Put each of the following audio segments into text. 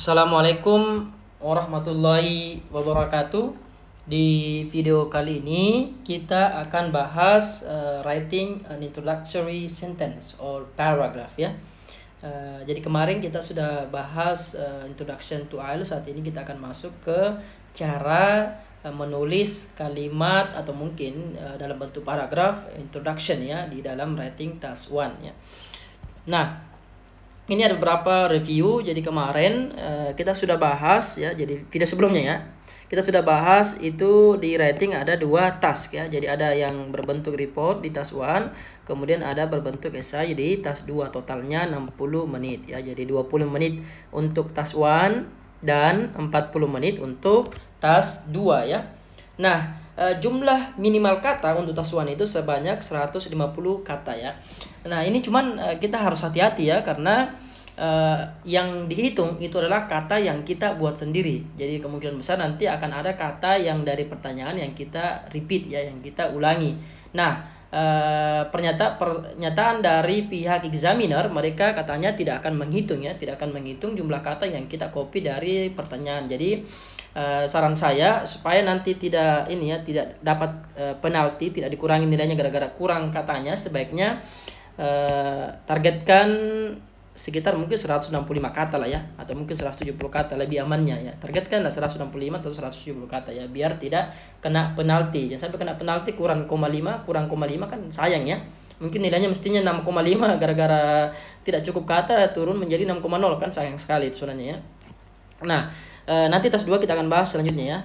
Assalamualaikum warahmatullahi wabarakatuh. Di video kali ini kita akan bahas writing an introductory sentence or paragraph ya. Jadi kemarin kita sudah bahas introduction to IELTS. Saat ini kita akan masuk ke cara menulis kalimat atau mungkin dalam bentuk paragraf introduction ya di dalam writing task 1 ya. Nah, ini ada beberapa review. Jadi kemarin kita sudah bahas ya. Jadi video sebelumnya ya, kita sudah bahas itu di writing ada dua task ya. Jadi ada yang berbentuk report di task 1, kemudian ada berbentuk essay di task 2. Totalnya 60 menit ya. Jadi 20 menit untuk task 1 dan 40 menit untuk task 2 ya. Nah, jumlah minimal kata untuk task 1 itu sebanyak 150 kata ya. Nah, ini cuman kita harus hati-hati ya, karena yang dihitung itu adalah kata yang kita buat sendiri. Jadi kemungkinan besar nanti akan ada kata yang dari pertanyaan yang kita repeat ya, yang kita ulangi. Nah, pernyataan dari pihak examiner, mereka katanya tidak akan menghitung ya, tidak akan menghitung jumlah kata yang kita copy dari pertanyaan. Jadi saran saya supaya nanti tidak tidak dapat penalti, tidak dikurangi nilainya gara-gara kurang katanya, sebaiknya targetkan sekitar mungkin 165 kata lah ya, atau mungkin 170 kata, lebih amannya ya. Targetkanlah 165 atau 170 kata ya, biar tidak kena penalti. Jangan sampai kena penalti kurang 0,5 kan sayang ya. Mungkin nilainya mestinya 6,5, gara-gara tidak cukup kata turun menjadi 6,0, kan sayang sekali itu sebenarnya ya. Nah, nanti task 2 kita akan bahas selanjutnya ya.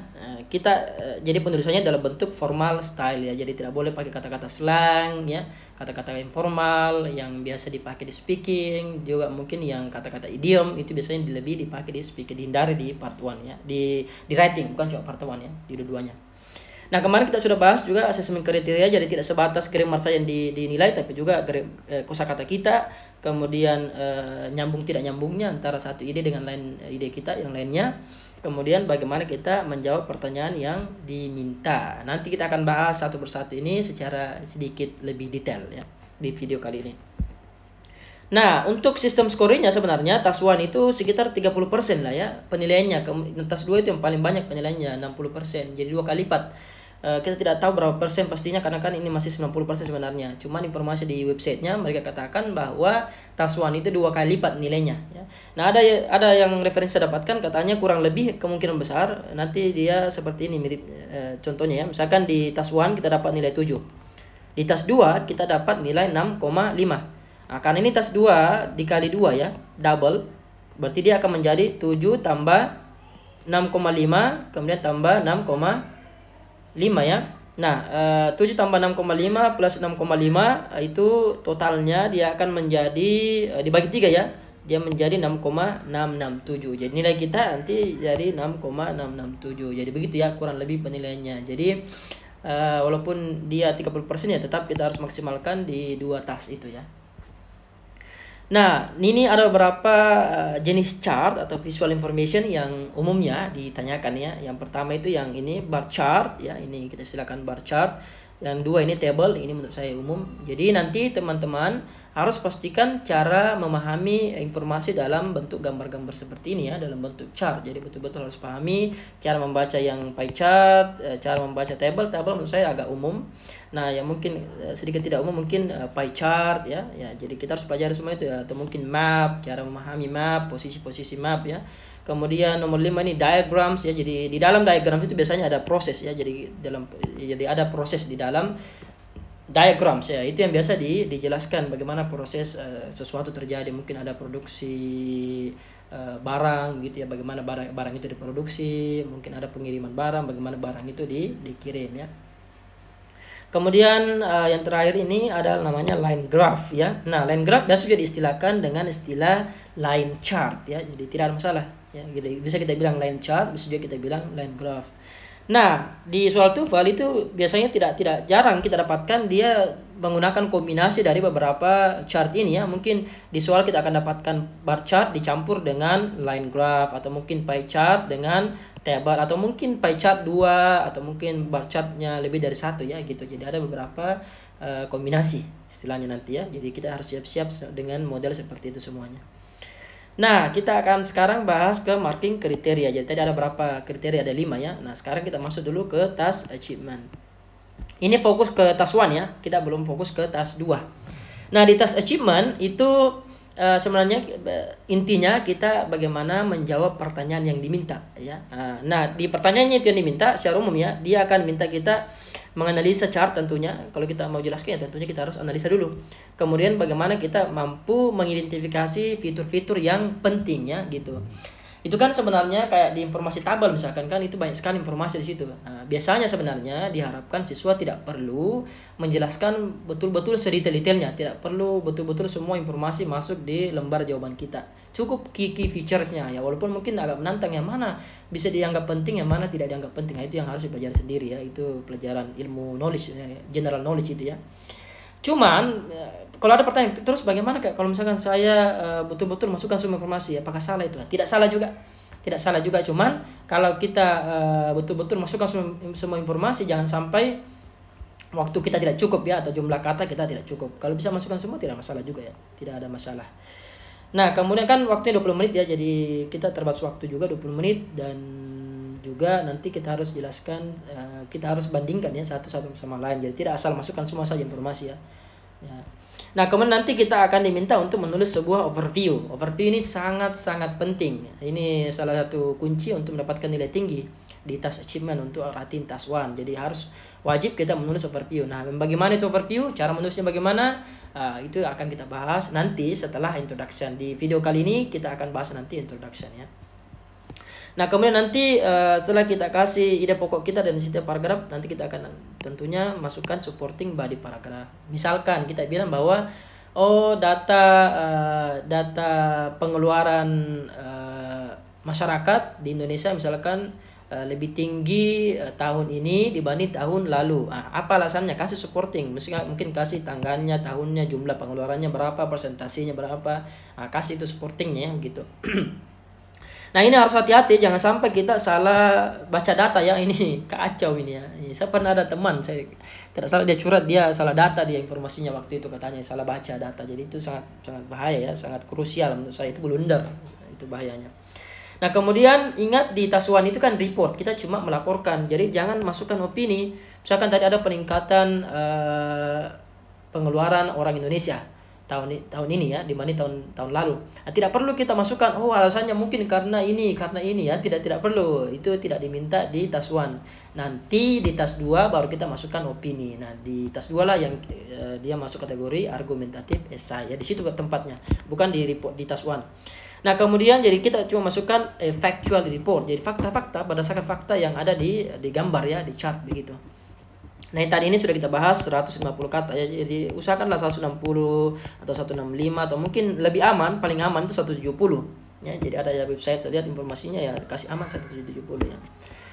Jadi penulisannya dalam bentuk formal style ya. Jadi tidak boleh pakai kata-kata slang ya, kata-kata informal yang biasa dipakai di speaking, juga mungkin yang kata-kata idiom itu biasanya lebih dipakai di speaking, dihindari di part 1 ya. Di writing, bukan cuma part 1 ya, di dua-duanya. Nah, kemarin kita sudah bahas juga asesmen kriteria, jadi tidak sebatas grammar saja yang dinilai, tapi juga kosakata kita, kemudian nyambung tidak nyambungnya antara satu ide dengan lain ide kita yang lainnya, kemudian bagaimana kita menjawab pertanyaan yang diminta. Nanti kita akan bahas satu persatu ini secara sedikit lebih detail ya di video kali ini. Nah, untuk sistem scoringnya sebenarnya task 1 itu sekitar 30% lah ya penilaiannya. Task 2 itu yang paling banyak penilaiannya, 60%. Jadi 2 kali lipat. Kita tidak tahu berapa persen pastinya, karena kan ini masih 90% sebenarnya. Cuman informasi di websitenya mereka katakan bahwa task 1 itu 2 kali lipat nilainya ya. Nah, ada yang referensi saya dapatkan, katanya kurang lebih kemungkinan besar nanti dia seperti ini mirip contohnya ya. Misalkan di task 1 kita dapat nilai 7. Di task 2 kita dapat nilai 6,5. Nah, karena ini task 2 dikali 2 ya, double. Berarti dia akan menjadi 7 tambah 6,5 kemudian tambah 6,5 ya. Nah, 7 tambah 6,5 plus 6,5 itu totalnya dia akan menjadi dibagi 3 ya. Dia menjadi 6,667. Jadi nilai kita nanti jadi 6,667. Jadi begitu ya kurang lebih penilaiannya. Jadi walaupun dia 30% ya, tetap kita harus maksimalkan di 2 task itu ya. Nah, ini ada beberapa jenis chart atau visual information yang umumnya ditanyakan ya. Yang pertama itu yang ini bar chart ya, ini kita silakan bar chart. Yang 2 ini table, ini menurut saya umum. Jadi nanti teman-teman harus pastikan cara memahami informasi dalam bentuk gambar-gambar seperti ini ya, dalam bentuk chart. Jadi betul-betul harus pahami cara membaca yang pie chart, cara membaca table. Table menurut saya agak umum. Nah, yang mungkin sedikit tidak umum mungkin pie chart ya. Ya, jadi kita harus pelajari semua itu ya. Atau mungkin map, cara memahami map, posisi-posisi map ya. Kemudian nomor 5 ini diagrams ya. Jadi di dalam diagram itu biasanya ada proses ya. Jadi ada proses di dalam diagrams ya. Itu yang biasa dijelaskan bagaimana proses sesuatu terjadi. Mungkin ada produksi barang gitu ya, bagaimana barang itu diproduksi, mungkin ada pengiriman barang, bagaimana barang itu dikirim ya. Kemudian yang terakhir ini ada namanya line graph ya. Nah, line graph biasa juga diistilahkan dengan istilah line chart ya. Jadi tidak ada masalah ya. Jadi bisa kita bilang line chart, bisa juga kita bilang line graph. Nah, di soal TOEFL itu biasanya tidak jarang kita dapatkan dia menggunakan kombinasi dari beberapa chart ini ya. Mungkin di soal kita akan dapatkan bar chart dicampur dengan line graph, atau mungkin pie chart dengan table, atau mungkin pie chart 2, atau mungkin bar chartnya lebih dari 1 ya gitu. Jadi ada beberapa kombinasi istilahnya nanti ya. Jadi kita harus siap-siap dengan model seperti itu semuanya. Nah, kita akan sekarang bahas ke marking kriteria. Jadi tadi ada berapa kriteria? Ada 5 ya. Nah, sekarang kita masuk dulu ke task achievement. Ini fokus ke task 1 ya. Kita belum fokus ke task 2. Nah, di task achievement itu sebenarnya intinya kita bagaimana menjawab pertanyaan yang diminta ya. Nah, di pertanyaannya itu yang diminta secara umum ya, dia akan minta kita menganalisa chart tentunya. Kalau kita mau jelaskan ya tentunya kita harus analisa dulu. Kemudian bagaimana kita mampu mengidentifikasi fitur-fitur yang penting ya gitu. Itu kan sebenarnya kayak di informasi tabel misalkan kan, itu banyak sekali informasi di situ. Nah, biasanya sebenarnya diharapkan siswa tidak perlu menjelaskan betul-betul sedetail-detailnya, tidak perlu betul-betul semua informasi masuk di lembar jawaban kita. Cukup key featuresnya ya, walaupun mungkin agak menantang yang mana bisa dianggap penting, yang mana tidak dianggap penting. Nah, itu yang harus dipelajari sendiri ya, itu pelajaran ilmu knowledge, general knowledge itu ya. Cuman kalau ada pertanyaan terus bagaimana Kak kalau misalkan saya betul-betul masukkan semua informasi, apakah salah itu? Tidak salah juga. Tidak salah juga, cuman kalau kita betul-betul masukkan semua informasi, jangan sampai waktu kita tidak cukup ya, atau jumlah kata kita tidak cukup. Kalau bisa masukkan semua tidak masalah juga ya. Tidak ada masalah. Nah, kemudian kan waktunya 20 menit ya. Jadi kita terbatas waktu juga 20 menit, dan juga nanti kita harus jelaskan, kita harus bandingkan ya satu sama lain. Jadi tidak asal masukkan semua saja informasi ya. Nah, kemudian nanti kita akan diminta untuk menulis sebuah overview. Overview ini sangat-sangat penting. Ini salah satu kunci untuk mendapatkan nilai tinggi di task achievement untuk rating task 1. Jadi harus wajib kita menulis overview. Nah, bagaimana itu overview? Cara menulisnya bagaimana? Itu akan kita bahas nanti setelah introduction. Di video kali ini kita akan bahas nanti introduction ya. Nah, kemudian nanti setelah kita kasih ide pokok kita dan setiap paragraf, nanti kita akan tentunya masukkan supporting body paragraph. Misalkan kita bilang bahwa data pengeluaran masyarakat di Indonesia misalkan lebih tinggi tahun ini dibanding tahun lalu. Apa alasannya? Kasih supporting. Mungkin kasih tanggalnya, tahunnya, jumlah pengeluarannya berapa, persentasinya berapa. Kasih itu supportingnya gitu. Nah, ini harus hati-hati, jangan sampai kita salah baca data ya, ini kacau ini ya. Saya pernah ada teman, saya tidak salah dia curhat, dia salah data dia informasinya waktu itu, katanya salah baca data. Jadi itu sangat bahaya ya, sangat krusial menurut saya, itu blunder, itu bahayanya. Nah, kemudian ingat di task 1 itu kan report, kita cuma melaporkan. Jadi jangan masukkan opini. Misalkan tadi ada peningkatan pengeluaran orang Indonesia tahun ini ya dibanding tahun lalu. Tidak perlu kita masukkan alasannya mungkin karena ini ya, tidak perlu. Itu tidak diminta di task 1. Nanti di task 2 baru kita masukkan opini. Nah, di task 2 lah yang dia masuk kategori argumentatif esai ya, di situ tempatnya, bukan di report di task 1. Nah, kemudian jadi kita cuma masukkan factual report. Jadi fakta-fakta berdasarkan fakta yang ada di gambar ya, di chart begitu. Nah, tadi ini sudah kita bahas 150 kata ya. Jadi usahakanlah 160 atau 165, atau mungkin lebih aman, paling aman itu 170 ya. Jadi ada ya website, saya lihat informasinya ya, kasih aman 170 ya.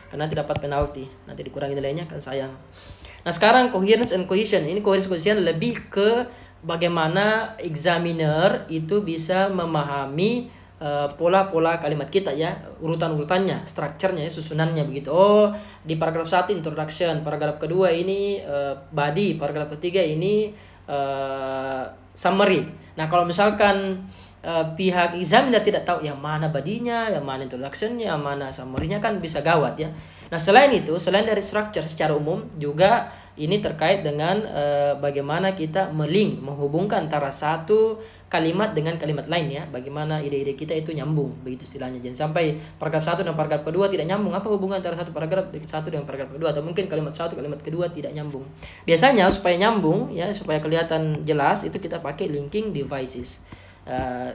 Karena tidak dapat penalti, nanti dikurangi nilainya kan sayang. Nah, sekarang coherence and cohesion. Ini coherence and cohesion lebih ke bagaimana examiner itu bisa memahami pola-pola kalimat kita ya, urutan-urutannya, strukturnya ya, susunannya begitu. Di paragraf 1 introduction, paragraf kedua ini body, paragraf ketiga ini summary. Nah, kalau misalkan pihak examiner tidak tahu yang mana badinya, yang mana introductionnya, yang mana summary-nya, kan bisa gawat ya. Nah, selain itu, selain dari structure secara umum, juga ini terkait dengan bagaimana kita menghubungkan antara satu kalimat dengan kalimat lain ya. Bagaimana ide-ide kita itu nyambung, begitu istilahnya. Jangan sampai paragraf 1 dan paragraf kedua tidak nyambung. Apa hubungan antara satu paragraf satu dengan paragraf kedua? Atau mungkin kalimat 1, kalimat kedua tidak nyambung. Biasanya supaya nyambung ya, supaya kelihatan jelas, itu kita pakai linking devices.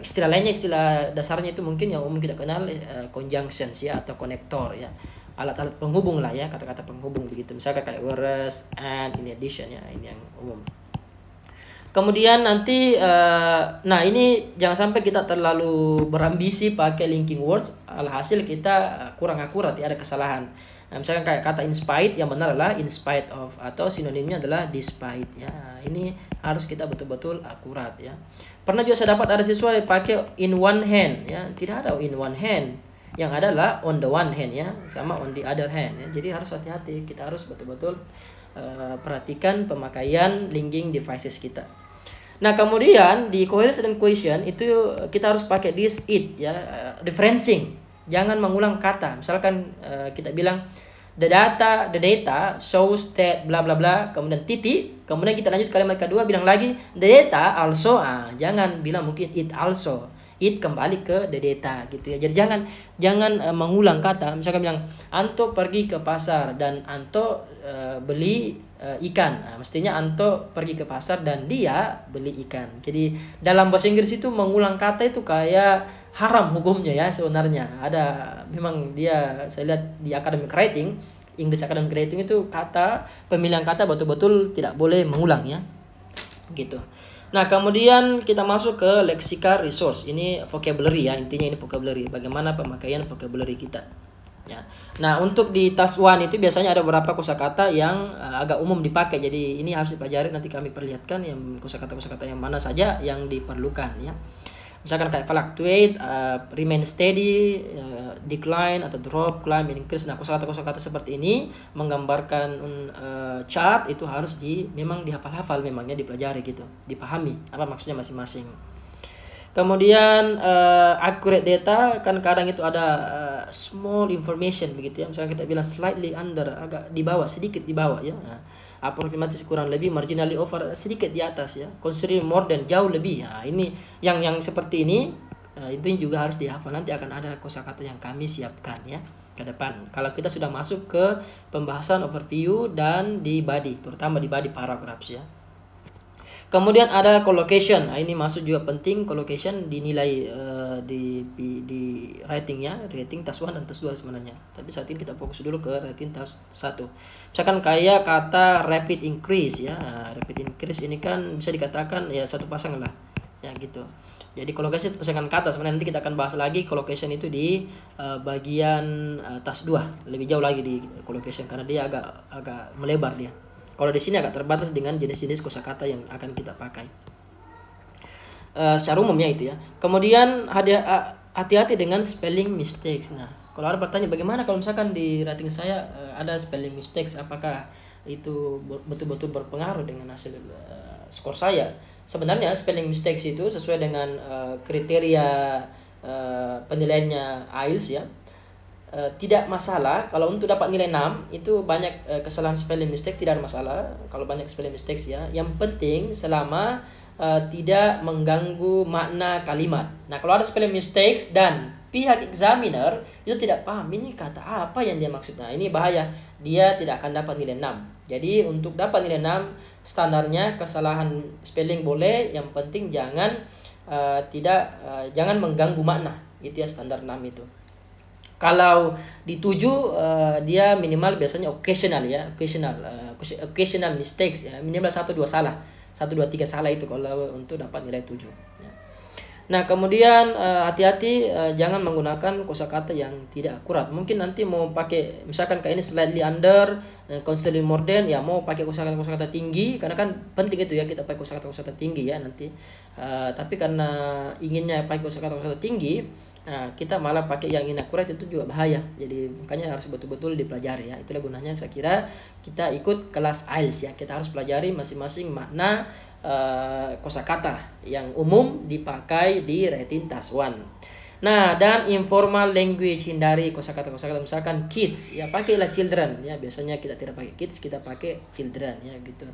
Istilah lainnya, istilah dasarnya itu mungkin yang umum kita kenal conjunctions ya, atau konektor ya. Alat-alat penghubung lah ya, kata-kata penghubung begitu. Misalkan kayak whereas, and, in addition ya, ini yang umum. Kemudian nanti nah ini jangan sampai kita terlalu berambisi pakai linking words, alhasil kita kurang akurat ya, ada kesalahan. Nah, misalkan kayak kata in spite, yang benar adalah in spite of, atau sinonimnya adalah despite ya. Ini harus kita betul-betul akurat ya. Pernah juga saya dapat ada siswa yang pakai in one hand ya, tidak ada in one hand. Yang adalah on the one hand ya, sama on the other hand ya. Jadi harus hati-hati, kita harus betul-betul perhatikan pemakaian linking devices kita. Nah, kemudian di coherence dan cohesion itu kita harus pakai this it ya, referencing. Jangan mengulang kata. Misalkan kita bilang the data shows that bla bla bla, kemudian titik, kemudian kita lanjut kalimat kedua bilang lagi the data also. Jangan bilang mungkin it also. It kembali ke the data gitu ya. Jadi jangan mengulang kata. Misalkan bilang Anto pergi ke pasar dan Anto beli ikan. Mestinya Anto pergi ke pasar dan dia beli ikan. Jadi dalam bahasa Inggris itu mengulang kata itu kayak haram hukumnya ya sebenarnya. Ada memang dia, saya lihat di academic writing, English academic writing itu kata, pemilihan kata betul-betul tidak boleh mengulang ya. Gitu. Nah, kemudian kita masuk ke lexical resource. Ini vocabulary ya, intinya ini vocabulary. Bagaimana pemakaian vocabulary kita. Ya. Nah, untuk di task 1 itu biasanya ada beberapa kosakata yang agak umum dipakai. Jadi ini harus dipelajari, nanti kami perlihatkan yang kosakata-kosakata yang mana saja yang diperlukan ya. Misalkan kayak fluctuate, remain steady, decline atau drop, climb, increase. Nah, kosakata-kosakata seperti ini menggambarkan chart itu harus memang dihafal-hafal, memangnya dipelajari gitu, dipahami apa maksudnya masing-masing. Kemudian accurate data, kan kadang itu ada small information begitu ya. Misalnya kita bilang slightly under, agak di bawah, sedikit di bawah ya. Nah, approximately kurang lebih, marginally over sedikit di atas ya. Considerably more dan jauh lebih. Ya, ini yang seperti ini itu juga harus dihafal. Nanti akan ada kosakata yang kami siapkan ya ke depan. Kalau kita sudah masuk ke pembahasan overview dan di body, terutama di body paragraphs ya. Kemudian ada collocation. Nah, ini masuk juga penting. Collocation dinilai di writing ya, rating task 1 dan task 2 sebenarnya. Tapi saat ini kita fokus dulu ke rating task 1. Misalkan kayak kata rapid increase ya. Nah, rapid increase ini kan bisa dikatakan ya satu pasangan lah. Ya gitu. Jadi collocation pasangan kata. Sebenarnya nanti kita akan bahas lagi collocation itu di bagian task 2. Lebih jauh lagi di collocation karena dia agak melebar dia. Kalau di sini agak terbatas dengan jenis-jenis kosakata yang akan kita pakai. Secara umumnya itu ya. Kemudian hati-hati dengan spelling mistakes. Nah, kalau ada bertanya bagaimana kalau misalkan di rating saya ada spelling mistakes, apakah itu betul-betul berpengaruh dengan hasil skor saya? Sebenarnya spelling mistakes itu sesuai dengan kriteria penilaiannya IELTS ya. Tidak masalah kalau untuk dapat nilai 6 itu banyak kesalahan spelling mistake, tidak ada masalah kalau banyak spelling mistakes ya. Yang penting selama tidak mengganggu makna kalimat. Nah, kalau ada spelling mistakes dan pihak examiner itu tidak paham ini kata apa yang dia maksud, nah ini bahaya, dia tidak akan dapat nilai 6. Jadi untuk dapat nilai 6 standarnya kesalahan spelling boleh, yang penting jangan jangan mengganggu makna, itu ya standar 6 itu. Kalau di 7 dia minimal biasanya occasional ya, occasional mistakes ya, minimal 1-2 salah. 1-2-3 salah itu kalau untuk dapat nilai 7 ya. Nah, kemudian hati-hati jangan menggunakan kosakata yang tidak akurat. Mungkin nanti mau pakai misalkan kayak ini slightly under, considerably more than ya, mau pakai kosakata tinggi karena kan penting itu ya, kita pakai kosakata tinggi ya nanti. Tapi karena inginnya pakai kosakata tinggi, nah, kita malah pakai yang inakurat, itu juga bahaya. Jadi makanya harus betul-betul dipelajari ya. Itulah gunanya saya kira kita ikut kelas IELTS ya. Kita harus pelajari masing-masing makna kosakata yang umum dipakai di writing task 1. Nah, dan informal language, hindari kosakata-kosakata misalkan kids ya, pakailah children ya. Biasanya kita tidak pakai kids, kita pakai children ya gitu.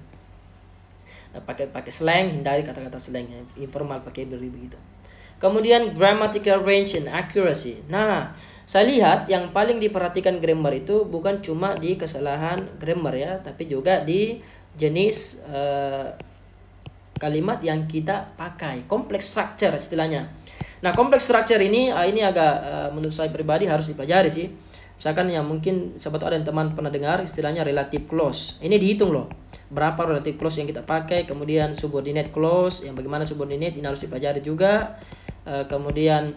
Pakai slang, hindari kata-kata slang ya. Informal vocabulary begitu. Kemudian grammatical range and accuracy. Nah, saya lihat yang paling diperhatikan grammar itu bukan cuma di kesalahan grammar ya, tapi juga di jenis kalimat yang kita pakai. Complex structure istilahnya. Nah, complex structure ini agak menurut saya pribadi harus dipelajari sih. Misalkan yang mungkin sobat ada yang teman pernah dengar istilahnya relative clause. Ini dihitung loh. Berapa relative clause yang kita pakai, kemudian subordinate clause, yang bagaimana subordinate ini harus dipelajari juga. Kemudian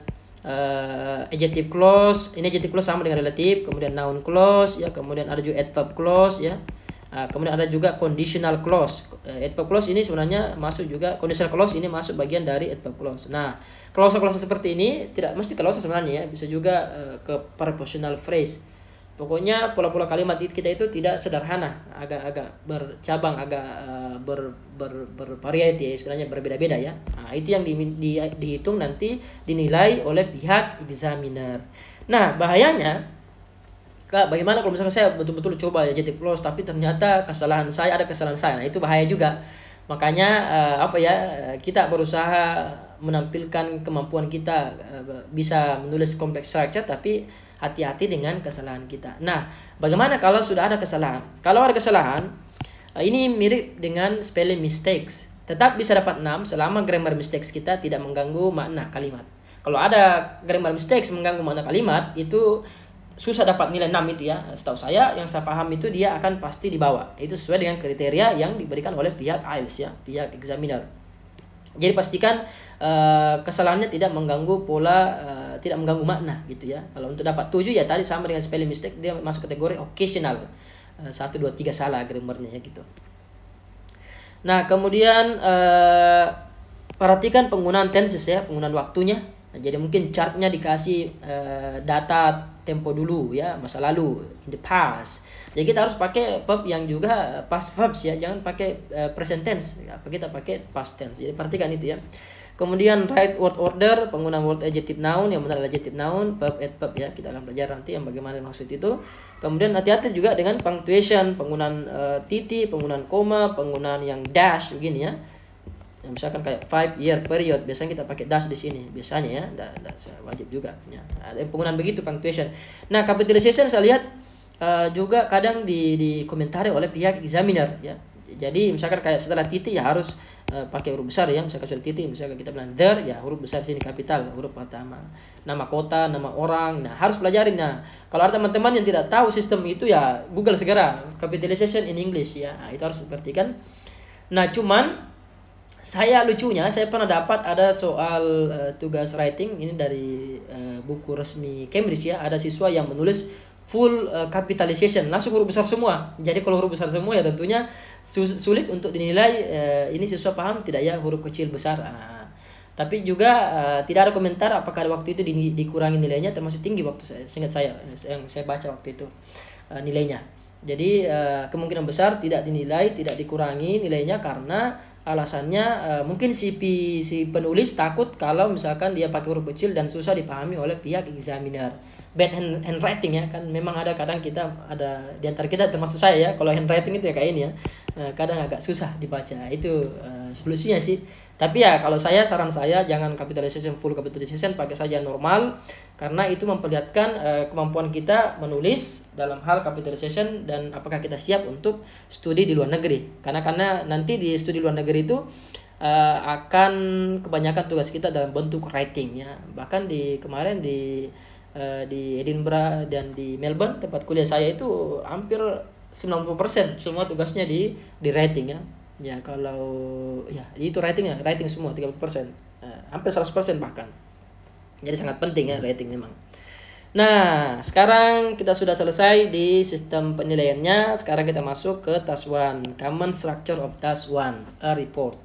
adjective clause, ini adjective clause sama dengan relative, kemudian noun clause ya, kemudian ada juga adverb clause ya. Kemudian ada juga conditional clause. Adverb clause ini sebenarnya masuk juga, conditional clause ini masuk bagian dari adverb clause. Nah, clause-clause seperti ini tidak mesti clause sebenarnya ya, bisa juga ke prepositional phrase. Pokoknya pola-pola kalimat kita itu tidak sederhana, agak bercabang, agak bervariety ya, istilahnya berbeda-beda ya. Nah, itu yang dihitung nanti dinilai oleh pihak examiner. Nah, bahayanya Kak, bagaimana kalau misalkan saya betul-betul coba ya jadi close tapi ternyata ada kesalahan saya. Nah, itu bahaya juga. Makanya kita berusaha menampilkan kemampuan kita bisa menulis complex structure, tapi hati-hati dengan kesalahan kita. Nah, bagaimana kalau sudah ada kesalahan? Kalau ada kesalahan, ini mirip dengan spelling mistakes. Tetap bisa dapat 6 selama grammar mistakes kita tidak mengganggu makna kalimat. Kalau ada grammar mistakes mengganggu makna kalimat, itu susah dapat nilai 6 itu ya. Setahu saya, yang saya paham itu dia akan pasti di bawah. Itu sesuai dengan kriteria yang diberikan oleh pihak IELTS ya, pihak examiner. Jadi pastikan kesalahannya tidak mengganggu pola, tidak mengganggu makna gitu ya. Kalau untuk dapat 7 ya tadi sama dengan spelling mistake, dia masuk kategori occasional. 1, 2, 3 salah grammarnya ya gitu. Nah, kemudian perhatikan penggunaan tenses ya, penggunaan waktunya. Nah, jadi mungkin chartnya dikasih data tempo dulu ya, masa lalu, in the past. Jadi kita harus pakai verb yang juga past verbs ya, jangan pakai present tense. Apa kita pakai past tense. Jadi perhatikan itu ya. Kemudian right word order, penggunaan word adjective noun, yang benar adjective noun, verb adverb ya. Kita akan belajar nanti yang bagaimana maksud itu. Kemudian hati-hati juga dengan punctuation, penggunaan titik, penggunaan koma, penggunaan yang dash begini ya. Misalkan kayak 5-year period, biasanya kita pakai dash di sini biasanya ya, wajib juga ya. Ada penggunaan begitu punctuation. Nah, capitalization saya lihat juga kadang dikomentari oleh pihak examiner ya. Jadi misalkan kayak setelah titik ya harus pakai huruf besar ya. Misalkan sudah titik, misalkan kita bilang there ya huruf besar sini kapital, huruf pertama. Nama kota, nama orang. Nah, harus pelajarin. Nah, kalau ada teman-teman yang tidak tahu sistem itu ya Google segera capitalization in English ya. Nah, itu harus diperhatikan. Nah, cuman lucunya saya pernah dapat ada soal tugas writing ini dari buku resmi Cambridge ya. Ada siswa yang menulis full capitalization, langsung huruf besar semua. Jadi kalau huruf besar semua ya tentunya sulit untuk dinilai ini siswa paham tidak ya huruf kecil besar. Tapi juga tidak ada komentar apakah waktu itu dikurangi nilainya, termasuk tinggi waktu seingat saya yang saya baca waktu itu nilainya. Jadi kemungkinan besar tidak dinilai, tidak dikurangi nilainya karena alasannya mungkin si penulis takut kalau misalkan dia pakai huruf kecil dan susah dipahami oleh pihak examiner. Bad handwriting ya, kan memang ada kadang kita ada di antara kita termasuk saya ya, kalau handwriting itu ya kayak ini ya, kadang agak susah dibaca. Itu solusinya sih. Tapi ya kalau saran saya jangan capitalization full capitalization, pakai saja normal karena itu memperlihatkan kemampuan kita menulis dalam hal capitalization dan apakah kita siap untuk studi di luar negeri. Karena nanti di studi luar negeri itu akan kebanyakan tugas kita dalam bentuk writing ya. Bahkan kemarin di Edinburgh dan di Melbourne tempat kuliah saya itu hampir 90% semua tugasnya di writing ya. Ya kalau ya itu writing semua 30%, hampir 100% bahkan. Jadi sangat penting ya writing memang. Nah, sekarang kita sudah selesai di sistem penilaiannya. Sekarang kita masuk ke task 1, common structure of task 1, a report.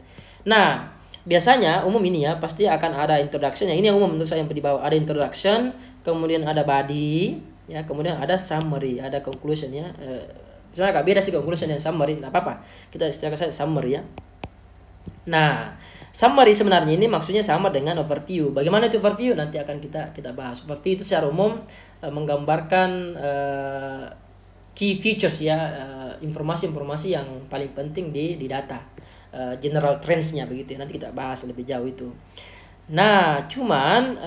Nah, biasanya umum ini ya pasti akan ada introduction ya. Ini yang umum menurut saya yang di bawah, ada introduction, kemudian ada body ya, kemudian ada summary, ada conclusion ya. Sebenarnya agak beda sih conclusion dan summary, tidak apa-apa. Kita istilahkan saja summary ya. Nah, summary sebenarnya ini maksudnya sama dengan overview. Bagaimana itu overview? Nanti akan kita bahas. Overview itu secara umum menggambarkan key features ya, informasi-informasi yang paling penting di data. General trends-nya begitu ya. Nanti kita bahas lebih jauh itu. Nah, cuman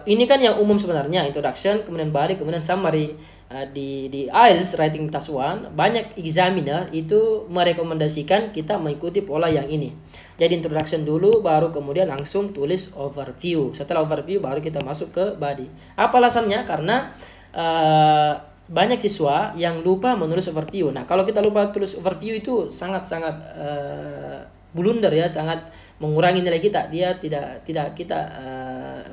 ini kan yang umum sebenarnya, introduction, kemudian body, kemudian summary. Di IELTS Writing Task 1 banyak examiner itu merekomendasikan kita mengikuti pola yang ini. Jadi introduction dulu baru kemudian langsung tulis overview. Setelah overview baru kita masuk ke body. Apa alasannya? Karena banyak siswa yang lupa menulis overview. Nah, kalau kita lupa tulis overview itu sangat-sangat blunder ya, sangat mengurangi nilai kita. Dia tidak kita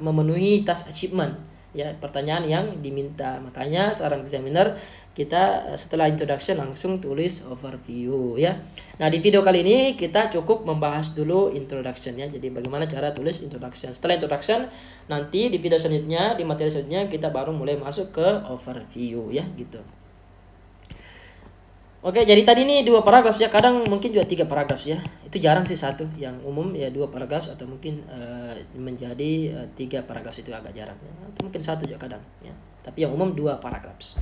memenuhi task achievement. Ya, pertanyaan yang diminta. Makanya saran examiner kita setelah introduction langsung tulis overview ya. Nah, di video kali ini kita cukup membahas dulu introduction ya. Jadi bagaimana cara tulis introduction. Setelah introduction nanti di video selanjutnya, di materi selanjutnya kita baru mulai masuk ke overview ya gitu. Oke, jadi tadi ini 2 paragraf ya, kadang mungkin juga 3 paragraf ya. Itu jarang sih satu, yang umum ya 2 paragraf atau mungkin menjadi 3 paragraf itu agak jarang ya. Atau mungkin satu juga kadang ya. Tapi yang umum 2 paragraf.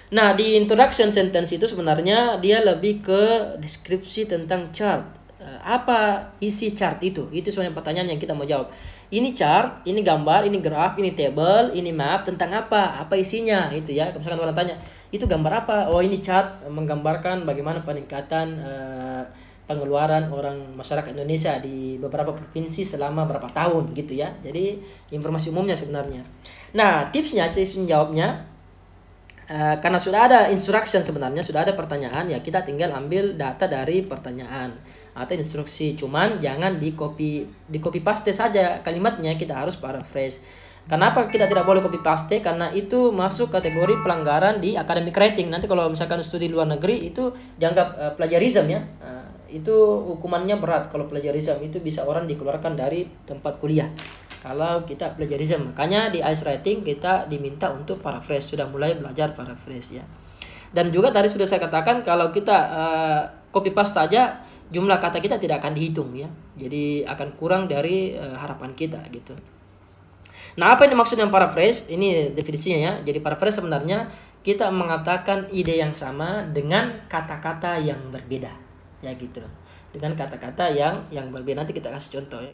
Nah, di introduction sentence itu sebenarnya dia lebih ke deskripsi tentang chart. Apa isi chart itu? Itu sebenarnya pertanyaan yang kita mau jawab. Ini chart, ini gambar, ini graf, ini table, ini map, tentang apa? Apa isinya? Itu ya. Kalau misalkan orang tanya, itu gambar apa? Oh, ini chart menggambarkan bagaimana peningkatan pengeluaran orang masyarakat Indonesia di beberapa provinsi selama berapa tahun gitu ya. Jadi informasi umumnya sebenarnya. Nah, tips menjawabnya, karena sudah ada instruction sebenarnya, sudah ada pertanyaan ya, kita tinggal ambil data dari pertanyaan atau instruksi. Cuman jangan di copy paste saja kalimatnya, kita harus paraphrase. Kenapa kita tidak boleh copy paste? Karena itu masuk kategori pelanggaran di academic writing. Nanti kalau misalkan studi luar negeri itu dianggap plagiarism ya. Itu hukumannya berat. Kalau plagiarism itu bisa orang dikeluarkan dari tempat kuliah kalau kita plagiarism. Makanya di IELTS writing kita diminta untuk paraphrase, sudah mulai belajar paraphrase ya. Dan juga tadi sudah saya katakan, kalau kita copy paste saja, jumlah kata kita tidak akan dihitung ya. Jadi akan kurang dari harapan kita gitu. Nah, apa yang dimaksud dengan paraphrase? Ini definisinya ya. Jadi paraphrase sebenarnya kita mengatakan ide yang sama dengan kata-kata yang berbeda ya gitu. Dengan kata-kata yang berbeda. Nanti kita kasih contoh ya.